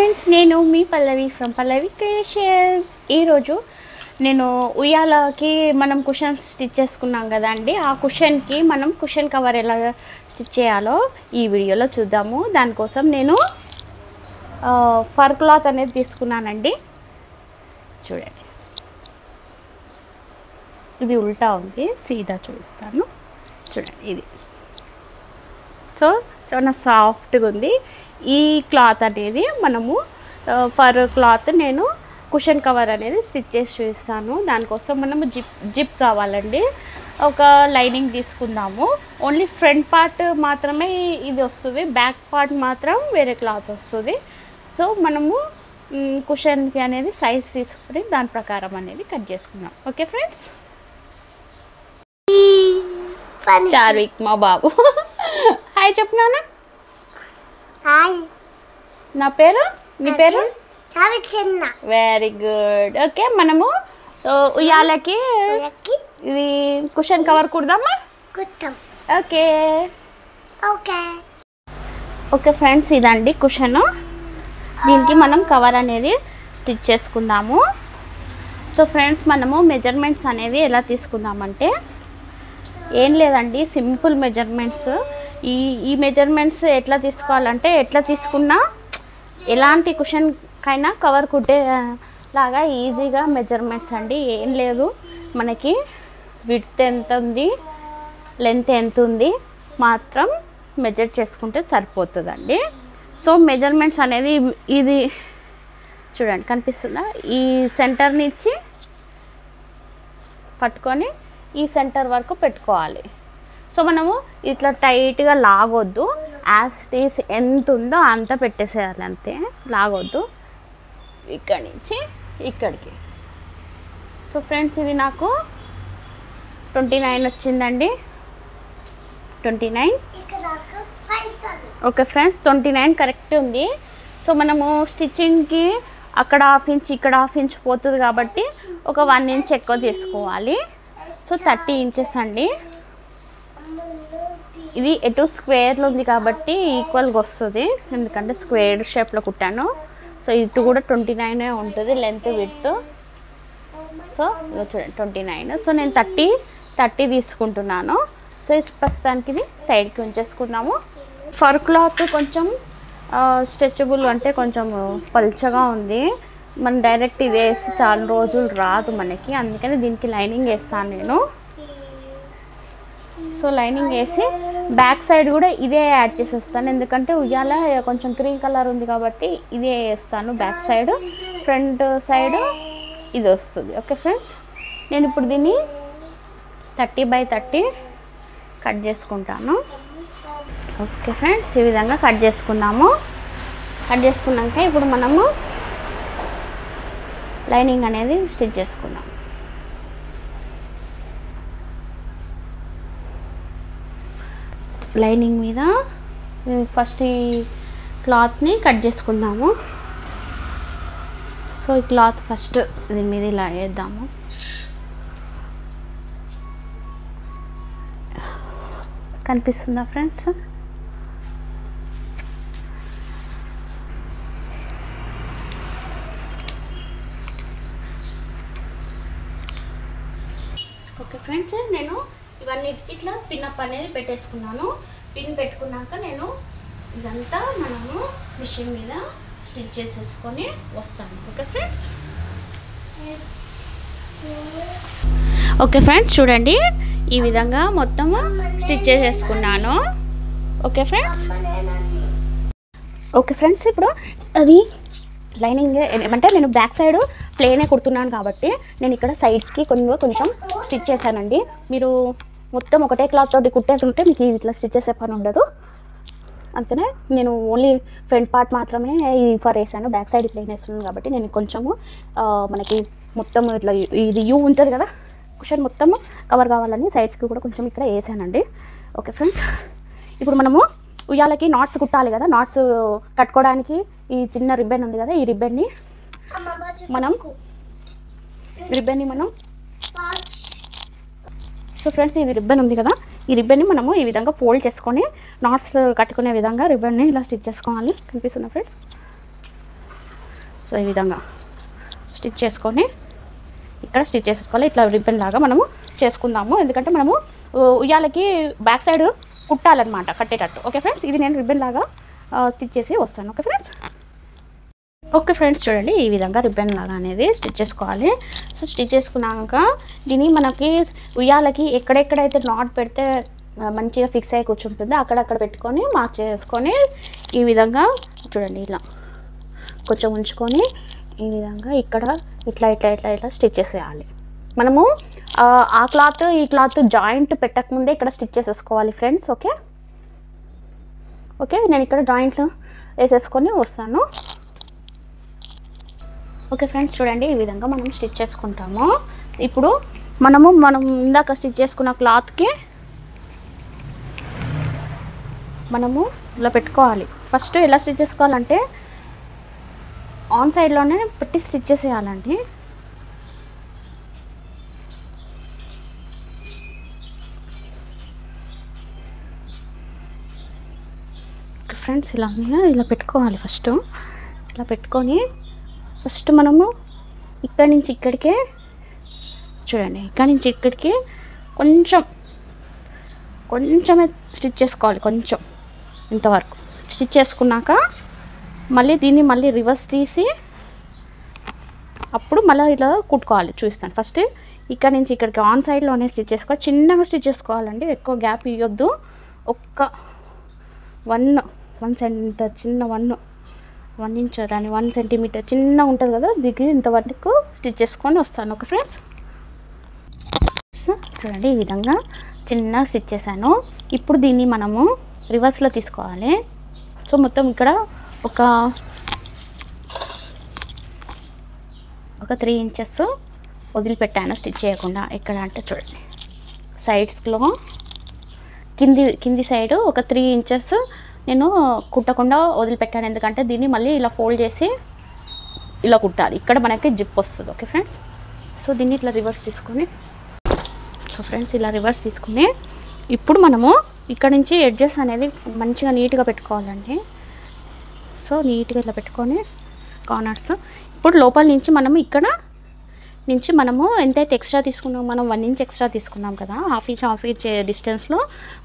Friends, నేను మీ పల్లవి from Pallavi creations. ఈరోజు నేను ఉయ్యాలకి మనం కుషన్ స్టిచ్ చేసుకున్నాం కదండి. ఆ కుషన్కి మనం కుషన్ కవర్ ఎలా స్టిచ్ చేయాలో ఈ వీడియోలో చూద్దాము. దానికోసం నేను ఫర్ క్లాత్ అనేది తీసుకున్నానండి. చూడండి, ఇది ఉల్టా ఉంది, సీదా చూపిస్తాను. చూడండి, ఇది చాలా సాఫ్ట్గా ఉంది. ఈ క్లాత్ అనేది మనము ఫర్ క్లాత్ నేను కుషన్ కవర్ అనేది స్టిచ్ చేసి చూపిస్తాను. దానికోసం మనము జిప్ కావాలండి. ఒక లైనింగ్ తీసుకుందాము. ఓన్లీ ఫ్రంట్ పార్ట్ మాత్రమే ఇది వస్తుంది, బ్యాక్ పార్ట్ మాత్రం వేరే క్లాత్ వస్తుంది. సో మనము కుషన్కి అనేది సైజ్ తీసుకుని దాని ప్రకారం అనేది కట్ చేసుకుందాం. Okay friends. చార్విక్ మా బాబు హాయ్ చెప్తున్నాను. హాయ్, నా పేరు, నీ పేరు? Very good. ఓకే, మనము ఉయ్యాలకి ఇది కుషన్ కవర్ కుడదామా? ఓకే ఓకే ఓకే ఫ్రెండ్స్, ఇదండి కుషన్. దీనికి మనం కవర్ అనేది స్టిచ్ చేసుకుందాము. సో ఫ్రెండ్స్, మనము మెజర్మెంట్స్ అనేది ఎలా తీసుకుందామంటే ఏం లేదండి, సింపుల్ మెజర్మెంట్స్. ఈ మెజర్మెంట్స్ ఎట్లా తీసుకోవాలంటే ఎట్లా తీసుకున్నా ఎలాంటి కుషన్కైనా కవర్ కుట్టే లాగా ఈజీగా మెజర్మెంట్స్ అండి. ఏం లేదు, మనకి విడ్త్ ఎంత ఉంది, లెంత్ ఎంత ఉంది మాత్రం మెజర్ చేసుకుంటే సరిపోతుందండి. సో మెజర్మెంట్స్ అనేది ఇది చూడండి, కనిపిస్తుందా? ఈ సెంటర్ నుంచి పట్టుకొని ఈ సెంటర్ వరకు పెట్టుకోవాలి. సో మనము ఇట్లా టైట్గా లాగొద్దు, యాజ్ టీస్ ఎంత ఉందో అంత పెట్టేసేయాలి, అంతే. లాగొద్దు ఇక్కడి నుంచి ఇక్కడికి. సో ఫ్రెండ్స్, ఇది నాకు 29 వచ్చిందండి. 29. ఓకే ఫ్రెండ్స్, 29 కరెక్ట్ ఉంది. సో మనము స్టిచ్చింగ్కి అక్కడ హాఫ్ ఇంచ్ ఇక్కడ హాఫ్ ఇంచ్ పోతుంది కాబట్టి ఒక 1 ఇంచ్ ఎక్కువ తీసుకోవాలి. సో 30 ఇంచెస్ అండి. ఇది ఎటు స్క్వేర్లో ఉంది కాబట్టి ఈక్వల్గా వస్తుంది, ఎందుకంటే స్క్వేర్ షేప్లో కుట్టాను. సో ఇటు కూడా 29 ఉంటుంది లెంత్ విడ్త్. సో చూడండి 29. సో నేను 30 తీసుకుంటున్నాను. సో ప్రస్తుతానికి ఇది సైడ్కి ఉంచేసుకున్నాము. ఫర్ క్లాత్ కొంచెం స్ట్రెచబుల్ అంటే కొంచెం పల్చగా ఉంది. మనం డైరెక్ట్ ఇది వేసి చాలా రోజులు రాదు మనకి, అందుకని దీనికి లైనింగ్ వేస్తాను నేను. సో లైనింగ్ వేసి బ్యాక్ సైడ్ కూడా ఇదే యాడ్ చేసేస్తాను, ఎందుకంటే ఉయ్యాల కొంచెం క్రీమ్ కలర్ ఉంది కాబట్టి ఇదే వేస్తాను బ్యాక్ సైడ్. ఫ్రంట్ సైడ్ ఇది వస్తుంది. ఓకే ఫ్రెండ్స్, నేను ఇప్పుడు దీన్ని 30/30 కట్ చేసుకుంటాను. ఓకే ఫ్రెండ్స్, ఈ విధంగా కట్ చేసుకున్నాము. కట్ చేసుకున్నాక ఇప్పుడు మనము లైనింగ్ అనేది స్టిచ్ చేసుకుందాం. లైనింగ్ మీద ఫస్ట్ ఈ క్లాత్ని కట్ చేసుకుందాము. సో ఈ క్లాత్ ఫస్ట్ దీని మీద ఇలా వేద్దాము. కనిపిస్తుందా ఫ్రెండ్స్? ఓకే ఫ్రెండ్స్, నేను ఇవన్నిటికి ఇట్లా పిన్అప్ అనేది పెట్టేసుకున్నాను. పిన్ పెట్టుకున్నాక నేను ఇదంతా మనము మిషన్ మీద స్టిచ్ చేసేసుకొని వస్తాను. Okay friends. ఓకే ఫ్రెండ్స్, చూడండి ఈ విధంగా మొత్తం స్టిచ్ చేసేసుకున్నాను. Okay friends. ఓకే ఫ్రెండ్స్, ఇప్పుడు అది లైనింగ్ ఏమంటే నేను బ్యాక్ సైడ్ ప్లేనే కుడుతున్నాను కాబట్టి నేను ఇక్కడ సైడ్స్కి కొంచెం స్టిచ్ చేశానండి. మీరు మొత్తం ఒకటే క్లాత్ తోటి కుట్టేస్తుంటే మీకు ఇట్లా స్టిచ్ చేసే పని ఉండదు. అందుకనే నేను ఓన్లీ ఫ్రంట్ పార్ట్ మాత్రమే ఈ ఫర్ వేసాను, బ్యాక్ సైడ్ ప్లేన్ వేస్తున్నాను కాబట్టి నేను కొంచెము మనకి మొత్తం ఇట్లా ఇది యూ ఉంటుంది కదా, కుషన్ మొత్తం కవర్ కావాలని సైడ్స్కి కూడా కొంచెం ఇక్కడ వేసానండి. ఓకే ఫ్రెండ్స్, ఇప్పుడు మనము ఉయ్యాలకి నాట్స్ కుట్టాలి కదా. నాట్స్ కట్టుకోవడానికి ఈ చిన్న రిబ్బన్ ఉంది కదా, ఈ రిబ్బన్ని మనం సో ఫ్రెండ్స్, ఇది రిబ్బన్ ఉంది కదా, ఈ రిబ్బన్ని మనము ఈ విధంగా ఫోల్డ్ చేసుకొని నాట్స్ కట్టుకునే విధంగా రిబ్బన్ని ఇలా స్టిచ్ చేసుకోవాలి. కనిపిస్తుందా ఫ్రెండ్స్? సో ఈ విధంగా స్టిచ్ చేసుకొని ఇక్కడ స్టిచ్ చేసేసుకోవాలి. ఇట్లా రిబ్బన్ లాగా మనము చేసుకుందాము, ఎందుకంటే మనము ఉయ్యాలకి బ్యాక్ సైడ్ కుట్టాలన్నమాట కట్టేటట్టు. ఓకే ఫ్రెండ్స్, ఇది నేను రిబ్బన్ లాగా స్టిచ్ చేసి వస్తాను. Okay friends. ఓకే ఫ్రెండ్స్, చూడండి ఈ విధంగా రిబ్బన్ లాగా అనేది స్టిచ్ చేసుకోవాలి. సో స్టిచ్ చేసుకున్నాక దీన్ని మనకి ఉయ్యాలకి ఎక్కడెక్కడైతే నాట్ పెడితే మంచిగా ఫిక్స్ అయ్యి కూర్చుంటుందో అక్కడక్కడ పెట్టుకొని మార్క్ చేసుకొని ఈ విధంగా చూడండి ఇలా కొంచెం ఉంచుకొని ఈ విధంగా ఇక్కడ ఇట్లా ఇట్లా ఇట్లా ఇట్లా స్టిచ్ చేసేయాలి. మనము ఆ క్లాత్ ఈ క్లాత్ జాయింట్ పెట్టకముందే ఇక్కడ స్టిచ్ చేసేసుకోవాలి ఫ్రెండ్స్. ఓకే ఓకే, నేను ఇక్కడ జాయింట్లు వేసేసుకొని వస్తాను. ఓకే ఫ్రెండ్స్, చూడండి ఈ విధంగా మనం స్టిచ్ చేసుకుంటాము. ఇప్పుడు మనం ఇందాక స్టిచ్ చేసుకున్న క్లాత్కి మనము ఇలా పెట్టుకోవాలి. ఫస్ట్ ఎలా స్టిచ్ చేసుకోవాలంటే ఆన్ సైడ్లోనే పెట్టి స్టిచ్ చేసేయాలండి. ఫ్రెండ్స్ ఇలా పెట్టుకోవాలి. ఫస్ట్ ఇలా పెట్టుకొని ఫస్ట్ మనము ఇక్కడి నుంచి ఇక్కడికే చూడండి, ఇక్కడి నుంచి ఇక్కడికి కొంచెమే స్టిచ్ చేసుకోవాలి. కొంచెం ఇంతవరకు స్టిచ్ చేసుకున్నాక మళ్ళీ రివర్స్ తీసి అప్పుడు మళ్ళీ ఇలా కుట్టుకోవాలి. చూస్తాను. ఫస్ట్ ఇక్కడ నుంచి ఇక్కడికి ఆన్ సైడ్లోనే స్టిచ్ చేసుకోవాలి. చిన్నగా స్టిచ్ చేసుకోవాలండి, ఎక్కువ గ్యాప్ ఇవ్వద్దు. ఒక్క 1 సెంటీమీటర్ చిన్న 1 ఇంచ్ దాన్ని 1 సెంటీమీటర్ చిన్నగా ఉంటుంది కదా, దిగి ఇంతవరకు స్టిచ్ చేసుకొని వస్తాను. ఓకే ఫ్రెండ్స్, చూడండి ఈ విధంగా చిన్న స్టిచ్ చేశాను. ఇప్పుడు దీన్ని మనము రివర్స్లో తీసుకోవాలి. సో మొత్తం ఇక్కడ ఒక 3 ఇంచెస్ వదిలిపెట్టాను స్టిచ్ చేయకుండా. ఎక్కడ అంటే చూడండి సైడ్స్లో కింది సైడ్ ఒక 3 ఇంచెస్ నేను కుట్టకుండా వదిలిపెట్టాను, ఎందుకంటే దీన్ని మళ్ళీ ఇలా ఫోల్డ్ చేసి ఇలా కుట్టాలి. ఇక్కడ మనకి జిప్ వస్తుంది. ఓకే ఫ్రెండ్స్, సో దీన్ని ఇట్లా రివర్స్ తీసుకొని ఇలా రివర్స్ తీసుకుని ఇప్పుడు మనము ఇక్కడ నుంచి ఎడ్జెస్ అనేది మంచిగా నీట్గా పెట్టుకోవాలండి. సో నీట్గా ఇట్లా పెట్టుకొని కార్నర్స్ ఇప్పుడు లోపల నుంచి ఇక్కడ నుంచి మనము ఎంతైతే ఎక్స్ట్రా తీసుకున్నాం, మనం 1 ఇంచ్ ఎక్స్ట్రా తీసుకున్నాం కదా, హాఫ్ ఇంచ్ డిస్టెన్స్లో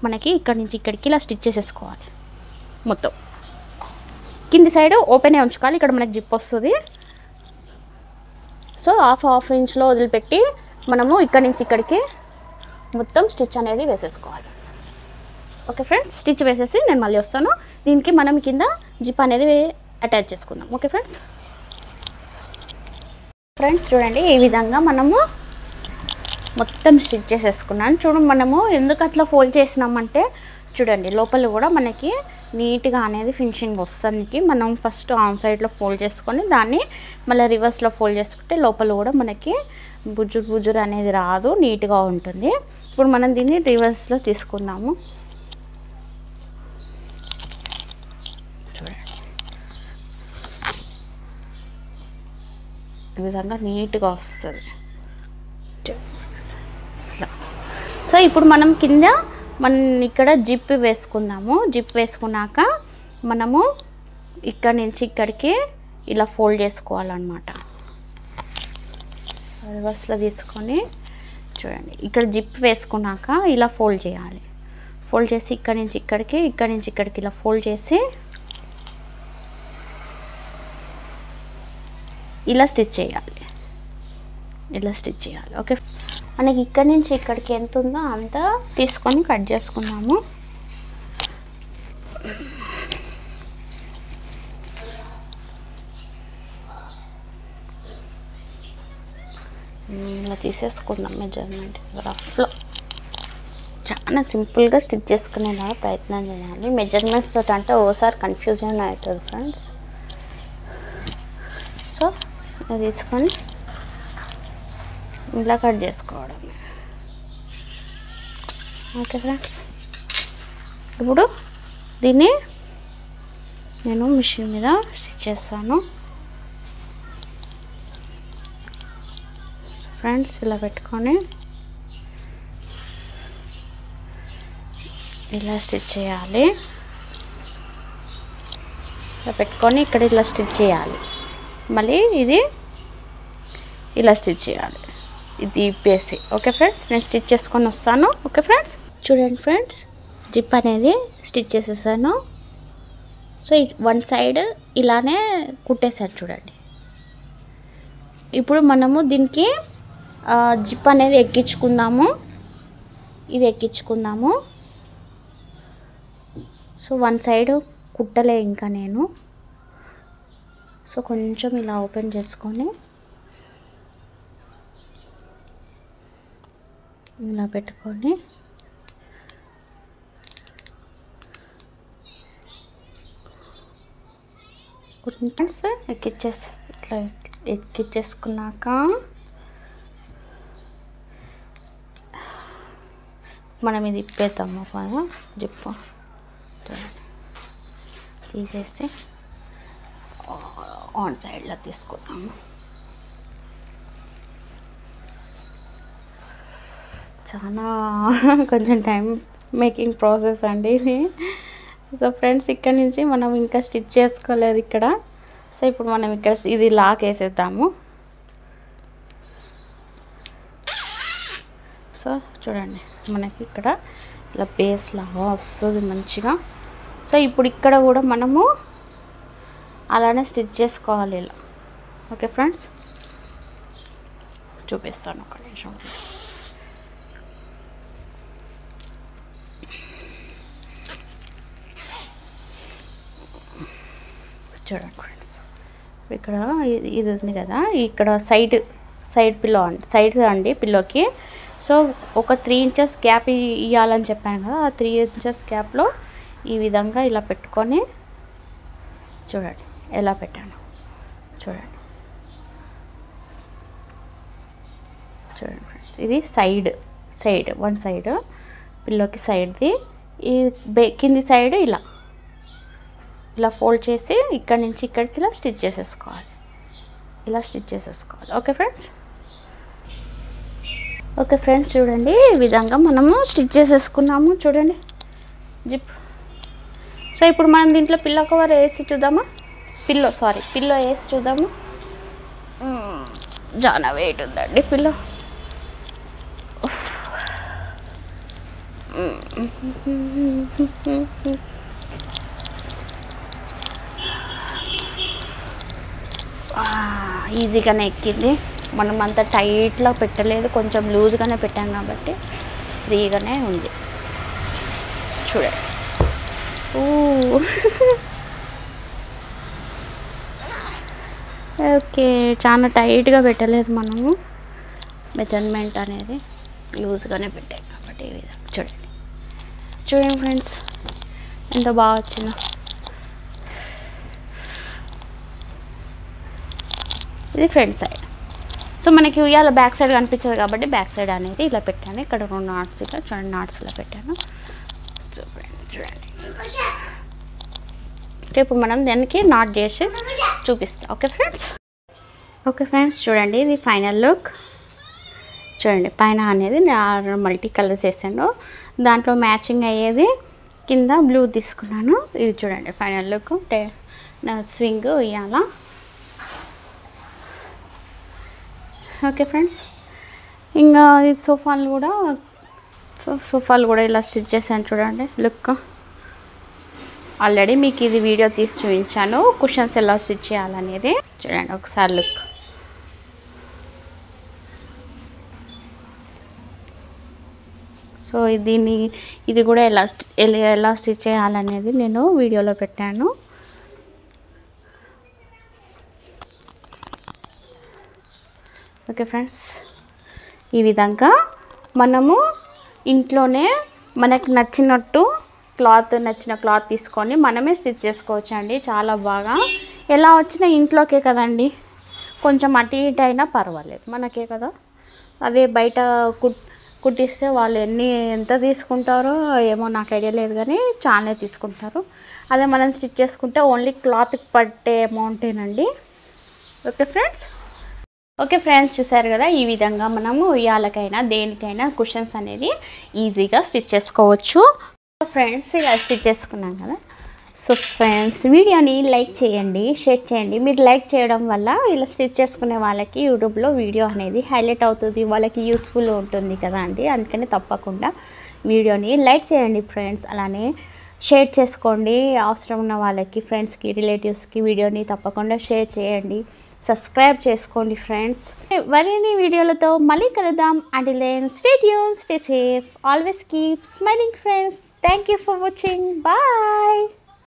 మనకి ఇక్కడ నుంచి ఇక్కడికి ఇలా స్టిచ్ చేసేసుకోవాలి. మొత్తం కింది సైడ్ ఓపెనే ఉంచుకోవాలి, ఇక్కడ మనకి జిప్ వస్తుంది. సో హాఫ్ ఇంచ్లో వదిలిపెట్టి మనము ఇక్కడ నుంచి ఇక్కడికి మొత్తం స్టిచ్ అనేది వేసేసుకోవాలి. ఓకే ఫ్రెండ్స్, స్టిచ్ వేసేసి నేను మళ్ళీ వస్తాను. దీనికి మనం కింద జిప్ అనేది అటాచ్ చేసుకుందాం. ఓకే ఫ్రెండ్స్ చూడండి ఈ విధంగా మనము మొత్తం స్టిచ్ చేసేసుకున్నాను. చూడండి మనము ఎందుకు అట్లా ఫోల్డ్ చేసినామంటే చూడండి లోపల కూడా మనకి నీట్గా అనేది ఫినిషింగ్ వస్తుంది. మనం ఫస్ట్ ఆన్ సైడ్లో ఫోల్డ్ చేసుకొని దాన్ని మళ్ళీ రివర్స్లో ఫోల్డ్ చేసుకుంటే లోపల కూడా మనకి బుజ్జురు అనేది రాదు, నీట్గా ఉంటుంది. ఇప్పుడు మనం దీన్ని రివర్స్లో తీసుకుందాము. చూడండి ఈ విధంగా నీట్గా వస్తుంది. సో ఇప్పుడు మనం ఇక్కడ జిప్ వేసుకుందాము. జిప్ వేసుకున్నాక మనము ఇక్కడ నుంచి ఇక్కడికి ఇలా ఫోల్డ్ చేసుకోవాలన్నమాట. రివర్స్లో తీసుకొని చూడండి ఇక్కడ జిప్ వేసుకున్నాక ఇలా ఫోల్డ్ చేయాలి. ఫోల్డ్ చేసి ఇక్కడ నుంచి ఇక్కడికి ఇలా ఫోల్డ్ చేసి ఇలా స్టిచ్ చేయాలి. ఓకే, మనకి ఇక్కడ నుంచి ఇక్కడికి ఎంత ఉందో అంత తీసుకొని కట్ చేసుకున్నాము. ఇలా తీసేసుకుందాం మెజర్మెంట్. రఫ్లో చాలా సింపుల్గా స్టిచ్ చేసుకునేలాగా ప్రయత్నం చేయాలి. మెజర్మెంట్స్ తోటి అంటే ఓసారి కన్ఫ్యూజన్ అవుతుంది ఫ్రెండ్స్. సో ఇది తీసుకొని ఇలా కట్ చేసుకోవడం. ఓకే ఫ్రెండ్స్, ఇప్పుడు దీన్ని నేను మిషన్ మీద స్టిచ్ చేస్తాను. ఫ్రెండ్స్ ఇలా పెట్టుకొని ఇలా స్టిచ్ చేయాలి. ఇలా పెట్టుకొని ఇక్కడ ఇలా స్టిచ్ చేయాలి. మళ్ళీ ఇది ఇలా స్టిచ్ చేయాలి, ఇది ఇప్పేసి. ఓకే ఫ్రెండ్స్, నేను స్టిచ్ చేసుకొని వస్తాను. ఓకే ఫ్రెండ్స్, చూడండి ఫ్రెండ్స్, జిప్ అనేది స్టిచ్ చేసేసాను. సో వన్ సైడ్ ఇలానే కుట్టేసాను చూడండి. ఇప్పుడు మనము దీనికి జిప్ అనేది ఎక్కించుకుందాము, ఇది ఎక్కించుకుందాము. సో వన్ సైడ్ కుట్టలే ఇంకా నేను. సో కొంచెం ఇలా ఓపెన్ చేసుకొని ఇలా పెట్టుకొని కొంచెం ఇట్లా ఎక్కించేసుకున్నాక మనం ఇది ఇప్పేద్దాము కదా, జిప్పు తీసేసి ఆన్ సైడ్లో తీసుకుందాము. చాలా కొంచెం టైం మేకింగ్ ప్రాసెస్ అండి ఇది. సో ఫ్రెండ్స్, ఇక్కడ నుంచి మనం ఇంకా స్టిచ్ చేసుకోలేదు ఇక్కడ. సో ఇప్పుడు మనం ఇక్కడ ఇది లాక్ వేసేద్దాము. సో చూడండి, మనకి ఇక్కడ ఇలా బేస్ లాగా వస్తుంది మంచిగా. సో ఇప్పుడు ఇక్కడ కూడా మనము అలానే స్టిచ్ చేసుకోవాలి ఇలా. ఓకే ఫ్రెండ్స్, చూపిస్తాను ఒక నిమిషం. చూడండి ఫ్రెండ్స్, ఇక్కడ ఇది ఉంది కదా, ఇక్కడ సైడ్ పిల్లో అండి, సైడ్ అండి పిల్లోకి. సో ఒక 3 ఇంచెస్ గ్యాప్ ఇవ్వాలని చెప్పాను కదా, ఆ 3 ఇంచెస్ గ్యాప్లో ఈ విధంగా ఇలా పెట్టుకొని చూడండి ఎలా పెట్టాను. చూడండి ఫ్రెండ్స్, ఇది సైడ్ వన్ సైడ్ పిల్లోకి సైడ్ది, ఈ కింది సైడ్ ఇలా ఫోల్డ్ చేసి ఇక్కడ నుంచి ఇక్కడికి ఇలా స్టిచ్ చేసేసుకోవాలి, ఇలా స్టిచ్ చేసేసుకోవాలి. ఓకే ఫ్రెండ్స్, చూడండి ఈ విధంగా మనము స్టిచ్ చేసేసుకున్నాము చూడండి జిప్. సో ఇప్పుడు మనం దీంట్లో పిల్లో కవర్ వేసి చూద్దామా, పిల్లో వేసి చూద్దాము. చాలా వెయిట్ ఉందండి పిల్లో. ఈజీగానే ఎక్కింది. మనం అంత టైట్లా పెట్టలేదు, కొంచెం లూజ్గానే పెట్టాం కాబట్టి ఫ్రీగానే ఉంది. చూడండి, ఓకే, చాలా టైట్గా పెట్టలేదు మనము, మెజర్మెంట్ అనేది లూజ్గానే పెట్టాం కాబట్టి ఈ విధంగా చూడండి ఫ్రెండ్స్, ఎంత బాగా వచ్చిందో. ఇది ఫ్రంట్ సైడ్. సో మనకి ఉయ్యాల బ్యాక్ సైడ్ కనిపించదు కాబట్టి బ్యాక్ సైడ్ అనేది ఇలా పెట్టాను. ఇక్కడ 2 నాట్స్ ఇలా చూడండి, నాట్స్ ఇలా పెట్టాను. సో ఫ్రెండ్స్ చూడండి, ఇప్పుడు మనం దానికి నాట్ చేసి చూపిస్తాం. ఓకే ఫ్రెండ్స్, చూడండి ఇది ఫైనల్ లుక్. చూడండి, పైన అనేది మల్టీ కలర్స్ వేసాను, దాంట్లో మ్యాచింగ్ అయ్యేది కింద బ్లూ తీసుకున్నాను. ఇది చూడండి ఫైనల్ లుక్, స్వింగ్ ఉయ్యాల. ఓకే ఫ్రెండ్స్, ఇంకా ఈ సోఫాలు కూడా ఇలా స్టిచ్ చేశాను చూడండి లుక్. ఆల్రెడీ మీకు ఇది వీడియో తీసి చూపించాను, కుషన్స్ ఎలా స్టిచ్ చేయాలనేది. చూడండి ఒకసారి లుక్. సో ఇది కూడా ఎలా స్టిచ్ చేయాలనేది నేను వీడియోలో పెట్టాను. ఓకే ఫ్రెండ్స్, ఈ విధంగా మనము ఇంట్లోనే మనకు నచ్చిన క్లాత్ తీసుకొని మనమే స్టిచ్ చేసుకోవచ్చు అండి, చాలా బాగా. ఎలా వచ్చినా ఇంట్లోకే కదండి, కొంచెం అటు ఇటు అయినా పర్వాలేదు, మనకే కదా. అదే బయట కుట్టిస్తే వాళ్ళు ఎంత తీసుకుంటారో ఏమో నాకు ఐడియా లేదు, కానీ చాలా తీసుకుంటారు. అదే మనం స్టిచ్ చేసుకుంటే ఓన్లీ క్లాత్కి పట్టే అమౌంటేనండి. ఓకే ఫ్రెండ్స్, చూసారు కదా, ఈ విధంగా మనము ఉయ్యాలకైనా దేనికైనా కుషన్స్ అనేది ఈజీగా స్టిచ్ చేసుకోవచ్చు. ఫ్రెండ్స్ ఇలా స్టిచ్ చేసుకున్నాం కదా, సో ఫ్రెండ్స్ వీడియోని లైక్ చేయండి, షేర్ చేయండి. మీరు లైక్ చేయడం వల్ల ఇలా స్టిచ్ చేసుకునే వాళ్ళకి యూట్యూబ్లో వీడియో అనేది హైలైట్ అవుతుంది, వాళ్ళకి యూస్ఫుల్ ఉంటుంది కదా అండి. అందుకని తప్పకుండా వీడియోని లైక్ చేయండి ఫ్రెండ్స్. అలానే షేర్ చేసుకోండి అవసరం ఉన్న వాళ్ళకి, ఫ్రెండ్స్కి, రిలేటివ్స్కి వీడియోని తప్పకుండా షేర్ చేయండి. సబ్స్క్రైబ్ చేసుకోండి ఫ్రెండ్స్. మరిన్ని వీడియోలతో మళ్ళీ కలుద్దాం. Until then stay tune, stay safe, always keep smiling friends. Thank you for watching. Bye.